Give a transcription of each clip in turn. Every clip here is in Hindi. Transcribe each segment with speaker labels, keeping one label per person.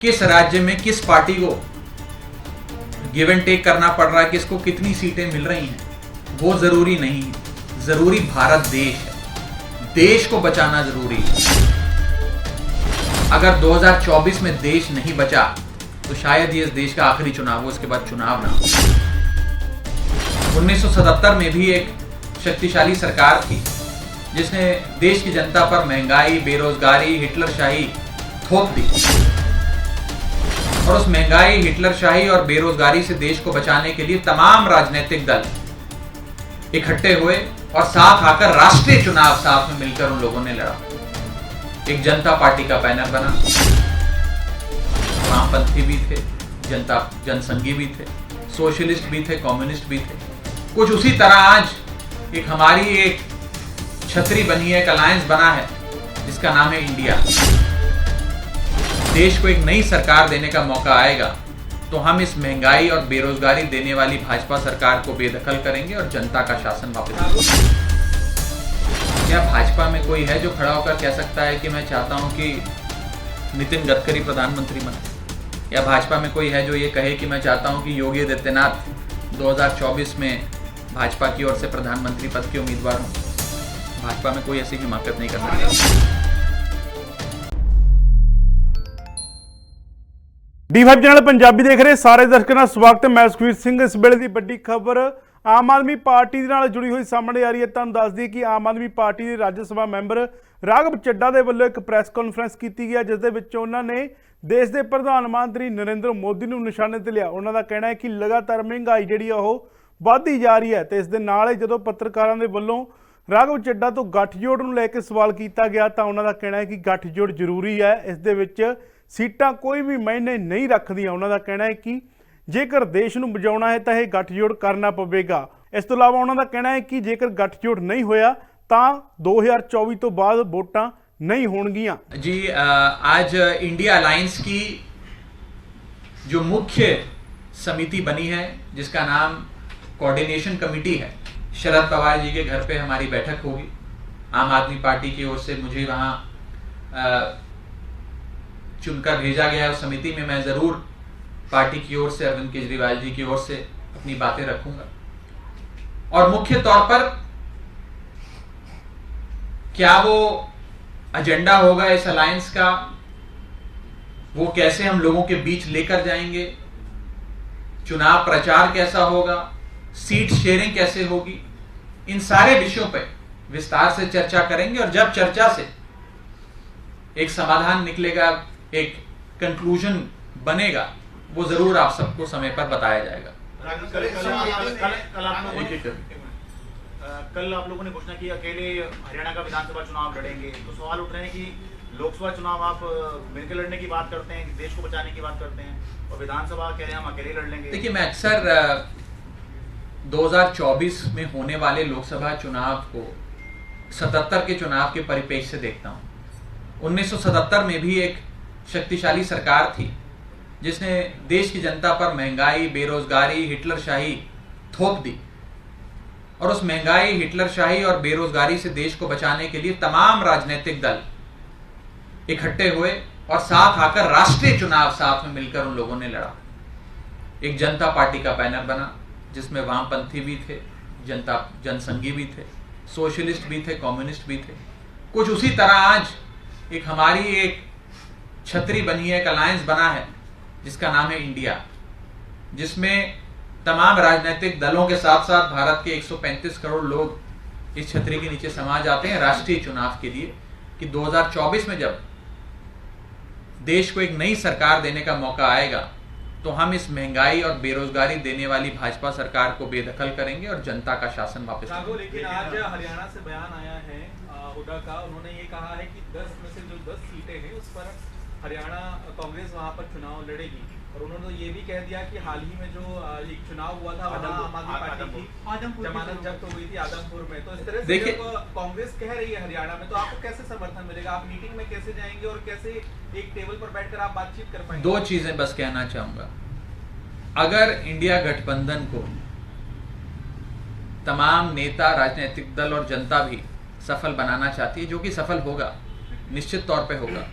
Speaker 1: किस राज्य में किस पार्टी को गिव एंड टेक करना पड़ रहा है, किसको कितनी सीटें मिल रही हैं, वो जरूरी नहीं है। जरूरी भारत देश है, देश को बचाना जरूरी है। अगर 2024 में देश नहीं बचा तो शायद ये इस देश का आखिरी चुनाव हो, इसके बाद चुनाव ना हो। 1977 में भी एक शक्तिशाली सरकार थी जिसने देश की जनता पर महंगाई, बेरोजगारी, हिटलरशाही थोप दी, और उस महंगाई, हिटलरशाही और बेरोजगारी से देश को बचाने के लिए तमाम राजनीतिक दल इकट्ठे हुए और साथ आकर राष्ट्रीय चुनाव साथ में मिलकर उन लोगों ने लड़ा। एक जनता पार्टी का बैनर बना, वामपंथी भी थे, जनसंघी भी थे, सोशलिस्ट भी थे, कम्युनिस्ट भी थे। कुछ उसी तरह आज एक हमारी एक छतरी बनी है, एक अलायंस बना है जिसका नाम है इंडिया। देश को एक नई सरकार देने का मौका आएगा तो हम इस महंगाई और बेरोजगारी देने वाली भाजपा सरकार को बेदखल करेंगे और जनता का शासन वापस आएगा। क्या भाजपा में कोई है जो खड़ा होकर कह सकता है कि मैं चाहता हूं कि नितिन गडकरी प्रधानमंत्री बने? या भाजपा में कोई है जो ये कहे कि मैं चाहता हूं कि योगी आदित्यनाथ 2024 में भाजपा की ओर से प्रधानमंत्री पद के उम्मीदवार हों? भाजपा में कोई ऐसी हिमाकत नहीं कर सकता।
Speaker 2: D5 चैनल पंजाबी देख रहे सारे दर्शकों का स्वागत है। मैं सुखवीर सिंह। इस वेले की बड़ी खबर आम आदमी पार्टी नाल जुड़ी हुई सामने आ रही है। तुहानूं दस दी कि आम आदमी पार्टी के राज्य सभा मैंबर राघव चड्ढा के वल्लों एक प्रैस कॉन्फ्रेंस की गई है, जिस दे विच उन्होंने देश के प्रधानमंत्री नरेंद्र मोदी नूं निशाने ते लिया। उन्हों का कहना है कि लगातार महंगाई जिहड़ी ओह वधदी जा रही है, तो इस दे नाल ही जदों पत्रकारां दे वल्लों राघव चड्ढा तो गठजोड़ नूं लैके सवाल किया गया तो उन्हों का कहना है कि गठजोड़ जरूरी है, इस दे विच सीटां कोई भी मायने नहीं रखदियां। उन्हों का कहना है कि जेकर देश नूं बचाउणा है तो यह गठजोड़ करना पवेगा। इस तो इलावा उन्हों का कहना है कि जेकर गठजोड़ नहीं होया तो 2024 तो बाद वोटां नहीं होणगियां।
Speaker 1: जी आज इंडिया अलायंस की जो मुख्य समिति बनी है, जिसका नाम कोऑर्डिनेशन कमेटी है, शरद पवार जी के घर पे हमारी बैठक होगी। आम आदमी पार्टी की ओर से मुझे वहां चुनकर भेजा गया है। उस समिति में मैं जरूर पार्टी की ओर से, अरविंद केजरीवाल जी की ओर से अपनी बातें रखूंगा, और मुख्य तौर पर क्या वो एजेंडा होगा इस अलायंस का, वो कैसे हम लोगों के बीच लेकर जाएंगे, चुनाव प्रचार कैसा होगा, सीट शेयरिंग कैसे होगी, इन सारे विषयों पर विस्तार से चर्चा करेंगे। और जब चर्चा से एक समाधान निकलेगा, एक कंक्लूजन बनेगा, वो जरूर आप सबको समय पर बताया जाएगा।
Speaker 3: कल आप लोगों ने घोषणा की अकेले हरियाणा का विधानसभा चुनाव लड़ेंगे, तो सवाल उठ रहे हैं कि लोकसभा चुनाव आप मिलकर लड़ने की बात करते हैं, देश को बचाने की बात करते हैं, और विधानसभा कह रहे हैं हम अकेले लड़ लेंगे।
Speaker 1: देखिए, मैं अक्सर 2024 में होने वाले लोकसभा चुनाव को 77 के चुनाव के परिप्रेक्ष्य से देखता हूं। 1977 में भी एक शक्तिशाली सरकार थी जिसने देश की जनता पर महंगाई, बेरोजगारी, हिटलरशाही थोप दी, और उस महंगाई, हिटलरशाही और बेरोजगारी से देश को बचाने के लिए तमाम राजनीतिक दल इकट्ठे हुए और साथ आकर राष्ट्रीय चुनाव साथ में मिलकर उन लोगों ने लड़ा। एक जनता पार्टी का बैनर बना जिसमें वामपंथी भी थे, जनसंघी भी थे, सोशलिस्ट भी थे, कम्युनिस्ट भी थे। कुछ उसी तरह आज एक हमारी एक छतरी बनी है, एक अलायंस बना है जिसका नाम है इंडिया, जिसमें तमाम राजनीतिक दलों के साथ साथ भारत के 135 करोड़ लोग इस छतरी के नीचे समा जाते हैं राष्ट्रीय चुनाव के लिए, कि 2024 में जब देश को एक नई सरकार देने का मौका आएगा तो हम इस महंगाई और बेरोजगारी देने वाली भाजपा सरकार को बेदखल करेंगे और जनता का शासन वापस लाएंगे।
Speaker 4: लेकिन आज हरियाणा से बयान आया है हुड्डा का, उन्होंने ये कहा है कि 10 में से जो 10 सीटें हैं उस पर हरियाणा कांग्रेस वहां पर चुनाव लड़ेगी, और उन्होंने ये भी कह दिया कि हाल ही में जो एक चुनाव हुआ था आम आदमी पार्टी की जमानत जब्त हुई थी आदमपुर में, तो इस तरह से जब कांग्रेस कह रही है हरियाणा में, तो आपको कैसे समर्थन मिलेगा? आप मीटिंग में कैसे जाएंगे और कैसे एक टेबल पर बैठकर आप बातचीत कर पाएंगे?
Speaker 1: दो चीजें बस कहना चाहूंगा। अगर इंडिया गठबंधन को तमाम नेता, राजनीतिक दल और जनता भी सफल बनाना चाहती है, जो कि सफल होगा, निश्चित तौर पे होगा,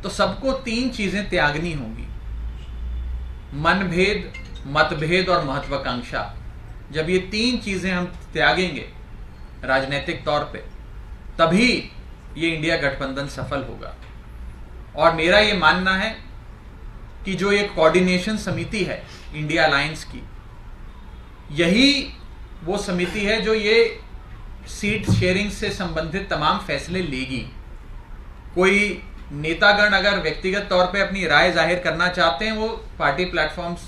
Speaker 1: तो सबको तीन चीजें त्यागनी होंगी: मनभेद, मतभेद और महत्वाकांक्षा। जब ये तीन चीजें हम त्यागेंगे राजनीतिक तौर पे, तभी ये इंडिया गठबंधन सफल होगा। और मेरा ये मानना है कि जो ये कोऑर्डिनेशन समिति है इंडिया अलायंस की, यही वो समिति है जो ये सीट शेयरिंग से संबंधित तमाम फैसले लेगी। कोई नेतागण अगर व्यक्तिगत तौर पे अपनी राय जाहिर करना चाहते हैं, वो पार्टी प्लेटफॉर्म्स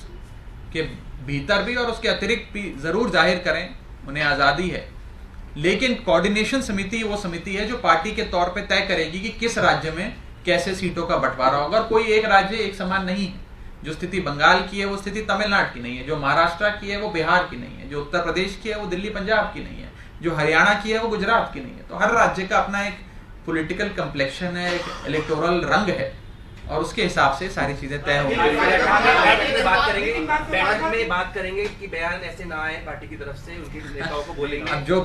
Speaker 1: के भीतर भी और उसके अतिरिक्त भी जरूर जाहिर करें, उन्हें आजादी है। लेकिन कोऑर्डिनेशन समिति वो समिति है जो पार्टी के तौर पे तय करेगी कि किस राज्य में कैसे सीटों का बंटवारा होगा। और कोई एक राज्य एक समान नहीं है। जो स्थिति बंगाल की है वो स्थिति तमिलनाडु की नहीं है, जो महाराष्ट्र की है वो बिहार की नहीं है, जो उत्तर प्रदेश की है वो दिल्ली पंजाब की नहीं है, जो हरियाणा की है वो गुजरात की नहीं है। तो हर राज्य का अपना एक पॉलिटिकल कम्प्लेक्शन है, एक इलेक्टोरल रंग है, और उसके हिसाब से सारी चीजें तय होंगी।
Speaker 5: बात करेंगे कि बयान ऐसे ना आए पार्टी की तरफ से, उनके नेताओं को बोलेंगे।
Speaker 1: अब जो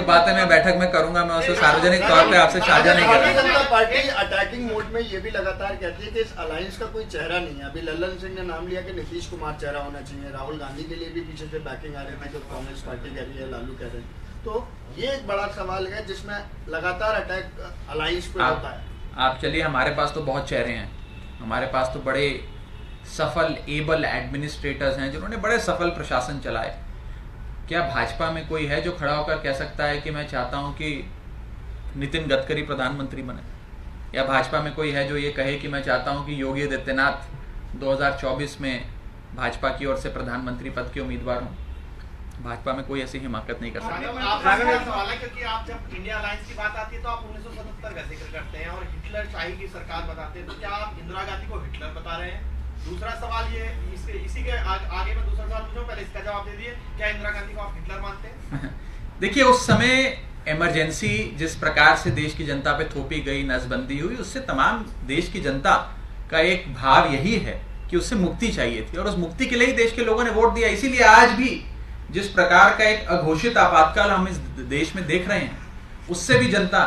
Speaker 1: बातें मैं बैठक में करूंगा, मैं उसे सार्वजनिक तौर पे आपसे साझा नहीं करूंगा।
Speaker 6: पार्टी अटैकिंग मोड में ये भी लगातार कहती है कि इस अलायंस का कोई चेहरा नहीं है। अभी लल्लन सिंह ने नाम लिया कि नीतीश कुमार चेहरा होना चाहिए। राहुल गांधी के लिए भी पीछे से बैकिंग आ रही है, जो कांग्रेस पार्टी कह रही है, लालू कह रहे हैं। तो ये एक बड़ा सवाल है जिसमें लगातार अटैक अलायंस पे होता है।
Speaker 1: आप चलिए, हमारे पास तो बहुत चेहरे हैं। हमारे पास तो बड़े सफल एबल एडमिनिस्ट्रेटर्स हैं जिन्होंने बड़े सफल प्रशासन चलाए। क्या भाजपा में कोई है जो खड़ा होकर कह सकता है कि मैं चाहता हूं कि नितिन गडकरी प्रधानमंत्री बने? या भाजपा में कोई है जो ये कहे कि मैं चाहता हूं कि योगी आदित्यनाथ 2024 में भाजपा की ओर से प्रधानमंत्री पद के उम्मीदवार हों? भाजपा में कोई ऐसी हिमाकत नहीं कर सकता।
Speaker 3: सवाल है क्योंकि आप जब इंडिया अलायंस की बात आती है तो आप 1977 का जिक्र करते हैं और हिटलर शाही की सरकार बताते हैं। तो क्या आप इंदिरा गांधी को हिटलर बता रहे हैं? दूसरा सवाल ये, इसी के आगे मैं दूसरा सवाल पूछूं, पहले इसका जवाब दे दिए। क्या इंदिरा गांधी को आप हिटलर मानते हैं?
Speaker 1: देखिए, उस समय इमरजेंसी जिस प्रकार से देश की जनता पे थोपी गई, नसबंदी हुई, उससे तमाम देश की जनता का एक भाव यही है कि उससे मुक्ति चाहिए थी, और उस मुक्ति के लिए ही देश के लोगों ने वोट दिया। इसीलिए आज भी जिस प्रकार का एक अघोषित आपातकाल हम इस देश में देख रहे हैं, उससे भी जनता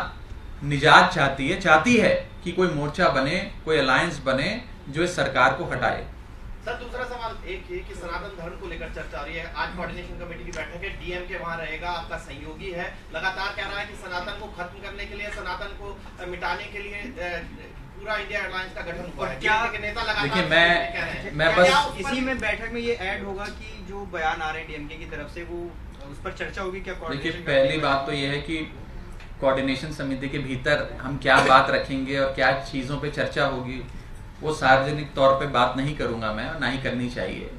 Speaker 1: निजात चाहती है कि कोई मोर्चा बने, कोई अलायंस बने जो इस सरकार को हटाए।
Speaker 3: सर, दूसरा सवाल एक ये कि सनातन धर्म को लेकर चर्चा हो रही है। आज कोऑर्डिनेशन कमेटी की बैठक है, डीएमके वहां रहेगा, आपका सहयोगी है, लगातार कह रहा है कि सनातन को खत्म करने के लिए, सनातन को मिटाने के लिए पूरा इंडिया अलायंस का गठन हुआ है। क्या नेता लगातार
Speaker 1: देखिए, मैं बस
Speaker 5: इसी में बैठक में ये ऐड होगा कि जो बयान आ रहे हैं डीएमके की तरफ से, वो उस पर चर्चा होगी क्या?
Speaker 1: देखिए, पहली बात तो यह है कि कोऑर्डिनेशन समिति के भीतर हम क्या बात रखेंगे और क्या चीज़ों पे चर्चा होगी, वो सार्वजनिक तौर पे बात नहीं करूंगा मैं, और ना ही करनी चाहिए।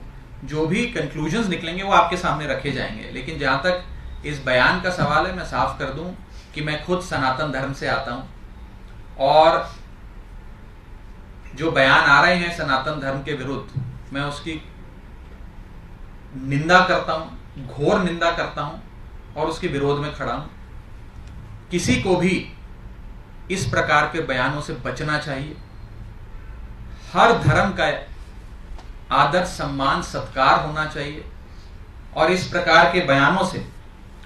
Speaker 1: जो भी कंक्लूजन्स निकलेंगे वो आपके सामने रखे जाएंगे। लेकिन जहां तक इस बयान का सवाल है, मैं साफ कर दूं कि मैं खुद सनातन धर्म से आता हूं, और जो बयान आ रहे हैं सनातन धर्म के विरुद्ध, मैं उसकी निंदा करता हूं, घोर निंदा करता हूं, और उसके विरोध में खड़ा हूं। किसी को भी इस प्रकार के बयानों से बचना चाहिए। हर धर्म का आदर, सम्मान, सत्कार होना चाहिए, और इस प्रकार के बयानों से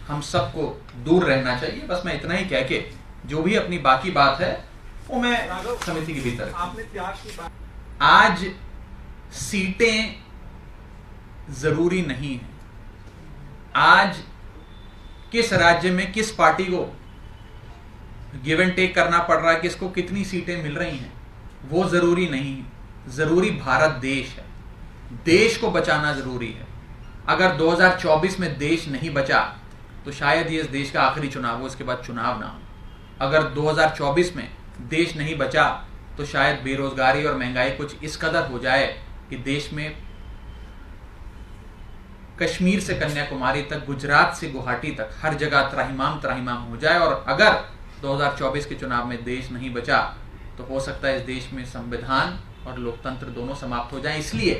Speaker 1: हम सबको दूर रहना चाहिए। बस मैं इतना ही कह के, जो भी अपनी बाकी बात है वो मैं समिति के भीतर।
Speaker 4: आपने त्याग की बात,
Speaker 1: आज सीटें जरूरी नहीं है। आज किस राज्य में किस पार्टी को गिव एंड टेक करना पड़ रहा है, किसको कितनी सीटें मिल रही हैं, वो जरूरी नहीं है। जरूरी भारत देश है, देश को बचाना जरूरी है। अगर 2024 में देश नहीं बचा तो शायद ये इस देश का आखिरी चुनाव हो, इसके बाद चुनाव ना हो। अगर 2024 में देश नहीं बचा तो शायद बेरोजगारी और महंगाई कुछ इस कदर हो जाए कि देश में कश्मीर से कन्याकुमारी तक, गुजरात से गुवाहाटी तक हर जगह त्राहिमाम हो जाए। और अगर 2024 के चुनाव में देश नहीं बचा तो हो सकता है इस देश में संविधान और लोकतंत्र दोनों समाप्त हो जाएं। इसलिए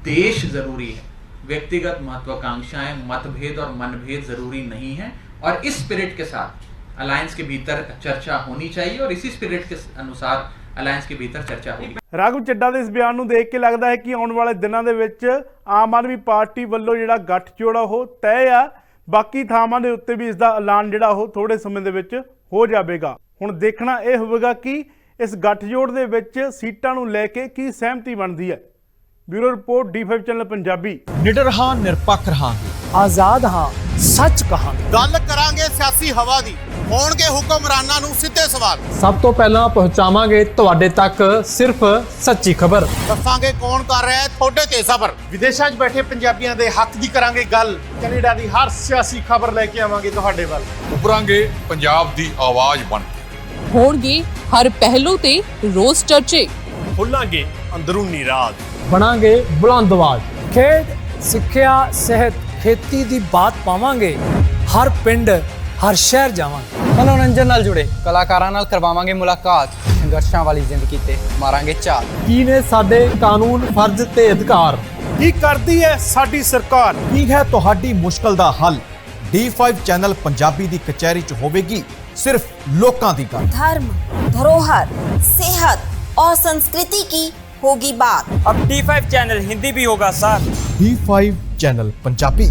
Speaker 1: देश जरूरी है, व्यक्तिगत महत्वाकांक्षाएं, मतभेद और मनभेद जरूरी नहीं है। और इस स्पिरिट के साथ अलायंस के भीतर चर्चा होनी चाहिए, और इसी स्पिरिट के अनुसार ਅਲਾਈਅੰਸ के भीतर चर्चा होगी।
Speaker 2: ਰਾਘਵ ਚੱਡਾ ਦੇ ਇਸ ਬਿਆਨ ਨੂੰ ਦੇਖ ਕੇ ਲੱਗਦਾ ਹੈ ਕਿ ਆਉਣ ਵਾਲੇ ਦਿਨਾਂ ਦੇ ਵਿੱਚ ਆਮ ਆਦਮੀ ਪਾਰਟੀ ਵੱਲੋਂ ਜਿਹੜਾ ਗੱਠਜੋੜ ਉਹ ਤੈਅ ਆ, ਬਾਕੀ ਥਾਵਾਂ ਦੇ ਉੱਤੇ ਵੀ ਇਸ ਦਾ ਐਲਾਨ ਜਿਹੜਾ ਉਹ ਥੋੜੇ ਸਮੇਂ ਦੇ ਵਿੱਚ ਹੋ ਜਾਵੇਗਾ। ਹੁਣ ਦੇਖਣਾ ਇਹ ਹੋਵੇਗਾ ਕਿ ਇਸ ਗੱਠਜੋੜ ਦੇ ਵਿੱਚ ਸੀਟਾਂ ਨੂੰ ਲੈ ਕੇ ਕੀ ਸਹਿਮਤੀ ਬਣਦੀ ਹੈ। Bureau report D5 channel Punjabi.
Speaker 7: ਨਿਡਰ ਹਾਂ, ਨਿਰਪੱਖ ਰਹਾਂਗੇ,
Speaker 8: ਆਜ਼ਾਦ ਹਾਂ, ਸੱਚ ਕਹਾਂਗੇ।
Speaker 9: ਗੱਲ ਕਰਾਂਗੇ ਸਿਆਸੀ ਹਵਾ ਦੀ, ਹੋਣਗੇ ਹੁਕਮਰਾਨਾਂ ਨੂੰ ਸਿੱਧੇ ਸਵਾਲ।
Speaker 8: ਸਭ ਤੋਂ ਪਹਿਲਾਂ ਪਹੁੰਚਾਵਾਂਗੇ ਤੁਹਾਡੇ ਤੱਕ ਸਿਰਫ ਸੱਚੀ ਖਬਰ।
Speaker 9: ਦੱਸਾਂਗੇ ਕੌਣ ਕਰ ਰਿਹਾ ਹੈ ਤੁਹਾਡੇ ਤੇ ਸਬਰ।
Speaker 7: ਵਿਦੇਸ਼ਾਂ 'ਚ ਬੈਠੇ ਪੰਜਾਬੀਆਂ ਦੇ ਹੱਕ ਦੀ ਕਰਾਂਗੇ ਗੱਲ। ਕੈਨੇਡਾ ਦੀ ਹਰ ਸਿਆਸੀ ਖਬਰ ਲੈ ਕੇ ਆਵਾਂਗੇ ਤੁਹਾਡੇ ਵੱਲ।
Speaker 10: ਉਭਰਾਂਗੇ ਪੰਜਾਬ ਦੀ ਆਵਾਜ਼ ਬਣ ਕੇ।
Speaker 11: ਹੋਣਗੇ ਹਰ ਪਹਿਲੂ ਤੇ ਰੋਜ਼ ਚਰਚੇ।
Speaker 7: ਖੋਲਾਂਗੇ ਅੰਦਰੂਨੀ ਰਾਜ।
Speaker 8: ਬਣਾਂਗੇ ਬੁਲੰਦ ਆਵਾਜ਼। ਖੇਡ, ਸਿੱਖਿਆ, ਸਿਹਤ, ਖੇਤੀ ਦੀ ਬਾਤ ਪਾਵਾਂਗੇ। ਹਰ ਪਿੰਡ, ਹਰ ਸ਼ਹਿਰ ਜਾਵਾਂਗੇ।
Speaker 5: ਮਨੋਰੰਜਨ ਨਾਲ ਜੁੜੇ ਕਲਾਕਾਰਾਂ ਨਾਲ ਕਰਵਾਵਾਂਗੇ ਮੁਲਾਕਾਤ। ਸੰਘਰਸ਼ਾਂ ਵਾਲੀ ਜ਼ਿੰਦਗੀ ਤੇ ਮਾਰਾਂਗੇ ਝਾਤ।
Speaker 8: ਕੀ ਨੇ ਸਾਡੇ ਕਾਨੂੰਨ, ਫਰਜ਼ ਤੇ ਅਧਿਕਾਰ?
Speaker 2: ਕੀ ਕਰਦੀ ਹੈ ਸਾਡੀ ਸਰਕਾਰ?
Speaker 7: ਕੀ ਹੈ ਤੁਹਾਡੀ ਮੁਸ਼ਕਲ ਦਾ ਹੱਲ? D5 ਚੈਨਲ ਪੰਜਾਬੀ ਦੀ ਕਚਹਿਰੀ 'ਚ ਹੋਵੇਗੀ सिर्फ लोकां दी गल।
Speaker 12: धर्म, धरोहर, सेहत और संस्कृति की होगी बात।
Speaker 5: अब D5 चैनल हिंदी भी होगा सर।
Speaker 7: D5 चैनल पंजाबी,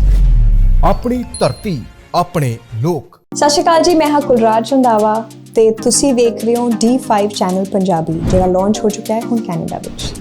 Speaker 7: अपनी धरती, अपने लोक।
Speaker 13: सत श्री अकाल जी, मैं हाँ कुलराज रंधावा ते तुसी देख रहे हो D5 चैनल पंजाबी, जिहड़ा लॉन्च हो चुका है हुण कैनेडा विच।